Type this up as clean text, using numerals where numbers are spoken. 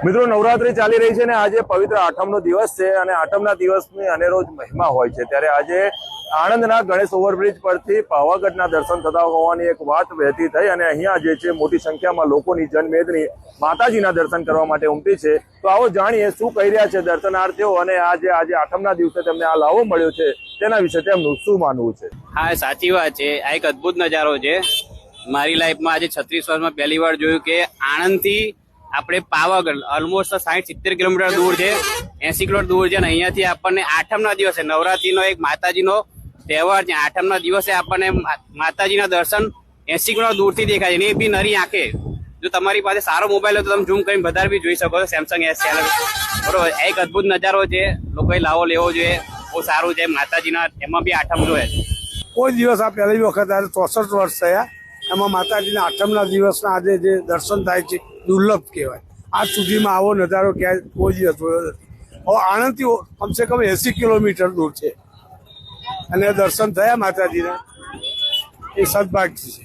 મિત્રો, નવરાત્રી ચાલી રહી છે ને આજે પવિત્ર આઠમનો દિવસ છે અને આઠમના દિવસની અનેરો જ મહિમા હોય છે। ત્યારે આજે આણંદના ગણેશ ઓવરબ્રિજ પરથી પાવાગઢના દર્શન થતા હોવાની એક વાત વહેતી થઈ અને અહીંયા જે છે મોટી સંખ્યામાં લોકોની જનમેદની માતાજીના દર્શન કરવા માટે ઉમટી છે। તો આવો જાણીએ શું કહી રહ્યા છે દર્શનાર્થીઓ અને આજે આઠમના દિવસે તેમને આ લાવો મળ્યો છે તેના વિશે તેમનું શું માનવું છે। હા, સાચી વાત છે। આ એક અદ્ભુત નજારો છે। મારી લાઈફમાં આજે 36 વર્ષમાં પહેલી વાર જોયું કે આણંદથી આપણે પાવાગઢ ઓલમોસ્ટ 60-70 કિલોમીટર દૂર છે, 80 કિલોમીટર દૂર છે અને અહીંયાથી આપણને આઠમના દિવસે નવરાત્રીનો એક માતાજીનો તહેવાર છે। આઠમના દિવસે આપણને માતાજીના દર્શન 80 કિલોમીટર દૂરથી દેખાય છે, એ બી નરી આંખે। જો તમારી પાસે સારો મોબાઈલ હોય તો તમે ઝૂમ કરીને વધારે બી જોઈ શકો છો, સેમસંગ S7 બરોબર। એક અદ્ભુત નજારો છે, લોકોએ લાવો લેવો જોઈએ, બહુ સારું છે માતાજીના, એમાં બી આઠમ જોઈએ। કોઈ દિવસ આ પહેલી વખત આજે 64 વર્ષ થયા, એમાં માતાજીના આઠમના દિવસના આજે જે દર્શન થાય છે દુર્લભ કહેવાય। આજ સુધીમાં આવો નજારો ક્યાંય કોઈ દિવસ જોયો નથી। હવે આણંદથી કમસે કમ 80 કિલોમીટર દૂર છે અને દર્શન થયા માતાજીના, એ સદભાગ્ય છે।